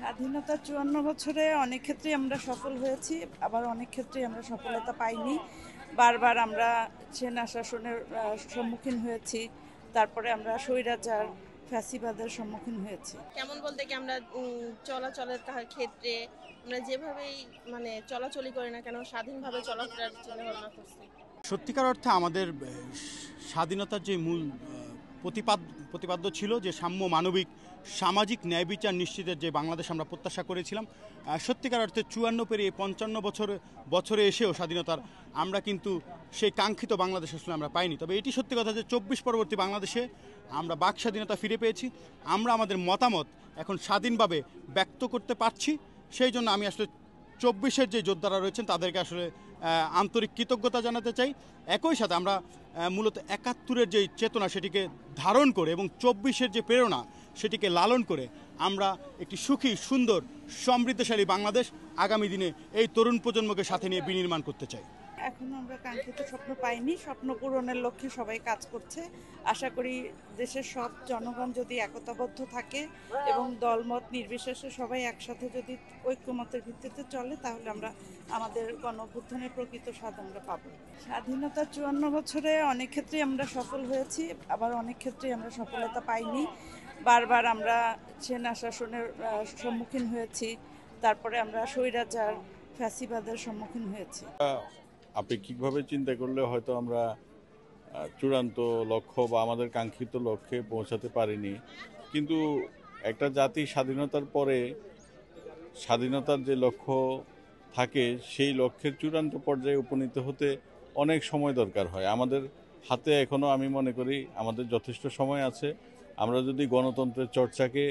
স্বাধীনতার ৫৪ বছরে অনেক ক্ষেত্রেই আমরা সফল হয়েছি, আবার অনেক ক্ষেত্রেই আমরা সফলতা পাইনি। বারবার আমরা সেনা শাসনের সম্মুখীন হয়েছি। তারপরে আমরা স্বৈরাচার, ফ্যাসিবাদের সম্মুখীন হয়েছি। কেমন বলতে কি আমরা চলাচলের ক্ষেত্রে আমরা যেভাবেই চলাচলই করি না কেন স্বাধীনভাবে চলাফেরার চিন্তা ভাবনা করছি। সত্যিকার অর্থে আমাদের স্বাধীনতার যে মূল প্রতিপাদ্য ছিল যে সাম্য, মানবিক, সামাজিক ন্যায় বিচার নিশ্চিতের যে বাংলাদেশ আমরা প্রত্যাশা করেছিলাম, সত্যিকার অর্থে ৫৪ পেরিয়ে ৫৫ বছরে এসেও স্বাধীনতার আমরা কিন্তু সেই কাঙ্ক্ষিত বাংলাদেশ আসলে আমরা পাইনি। তবে এটি সত্যি কথা যে ২৪ পরবর্তী বাংলাদেশে আমরা বাক স্বাধীনতা ফিরে পেয়েছি। আমরা আমাদের মতামত এখন স্বাধীনভাবে ব্যক্ত করতে পারছি। সেই জন্য আমি আসলে ২৪-এর যে যোদ্ধারা রয়েছেন তাদেরকে আসলে আন্তরিক কৃতজ্ঞতা জানাতে চাই। একই সাথে আমরা মূলত ৭১-এর যে চেতনা সেটিকে ধারণ করে এবং ২৪-এর যে প্রেরণা সেটিকে লালন করে আমরা একটি সুখী, সুন্দর, সমৃদ্ধশালী বাংলাদেশ আগামী দিনে এই তরুণ প্রজন্মকে সাথে নিয়ে বিনির্মাণ করতে চাই। এখনো আমরা কাঙ্ক্ষিত স্বপ্ন পাইনি। স্বপ্ন পূরণের লক্ষ্যে সবাই কাজ করছে। আশা করি দেশের সব জনগণ যদি একতাবদ্ধ থাকে এবং দলমত নির্বিশেষে সবাই একসাথে যদি ঐক্যমতের ভিত্তিতে চলে, তাহলে আমরা আমাদের গণঅভ্যুত্থানের প্রকৃত স্বাদ আমরা পাবো। স্বাধীনতার ৫৪ বছরে অনেক ক্ষেত্রেই আমরা সফল হয়েছি, আবার অনেক ক্ষেত্রেই আমরা সফলতা পাইনি। বারবার আমরা সেনা শাসনের সম্মুখীন হয়েছি। তারপরে আমরা স্বৈরাচার, ফ্যাসিবাদের সম্মুখীন হয়েছি। আপেক্ষিকভাবে চিন্তা করলে হয়তো আমরা চূড়ান্ত লক্ষ্য বা আমাদের কাঙ্ক্ষিত লক্ষ্যে পৌঁছাতে পারিনি, কিন্তু একটা জাতি স্বাধীনতার পরে স্বাধীনতার যে লক্ষ্য থাকে সেই লক্ষ্যের চূড়ান্ত পর্যায়ে উপনীত হতে অনেক সময় দরকার হয়। আমাদের হাতে এখনও আমি মনে করি আমাদের যথেষ্ট সময় আছে। আমরা যদি গণতন্ত্রের চর্চাকে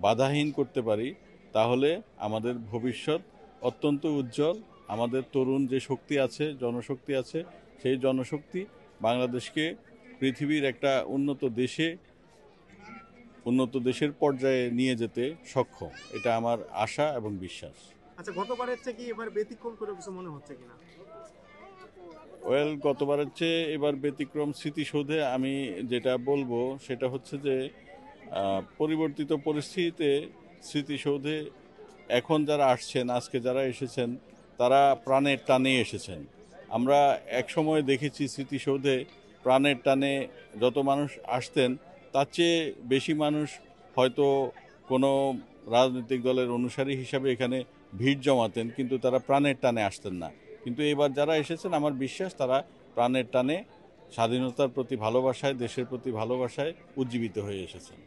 বাধাহীন করতে পারি তাহলে আমাদের ভবিষ্যৎ অত্যন্ত উজ্জ্বল। আমাদের তরুণ যে শক্তি আছে, জনশক্তি আছে, সেই জনশক্তি বাংলাদেশকে পৃথিবীর একটা উন্নত দেশের পর্যায়ে নিয়ে যেতে সক্ষম। এটা আমার আশা এবং বিশ্বাস। আচ্ছা, গতবারের চেয়ে কি এবার ব্যতিক্রম করে কিছু মনে হচ্ছে কিনা? গতবারের চেয়ে এবার ব্যতিক্রম স্মৃতিসৌধে আমি যেটা বলবো সেটা হচ্ছে যে পরিবর্তিত পরিস্থিতিতে স্মৃতিসৌধে এখন যারা আসছেন, আজকে যারা এসেছেন, তারা প্রাণের টানে এসেছেন। আমরা এক সময় দেখেছি স্মৃতিসৌধে প্রাণের টানে যত মানুষ আসতেন তার চেয়ে বেশি মানুষ হয়তো কোনো রাজনৈতিক দলের অনুসারী হিসাবে এখানে ভিড় জমাতেন, কিন্তু তারা প্রাণের টানে আসতেন না। কিন্তু এবার যারা এসেছেন আমার বিশ্বাস তারা প্রাণের টানে স্বাধীনতার প্রতি ভালোবাসায়, দেশের প্রতি ভালোবাসায় উজ্জীবিত হয়ে এসেছেন।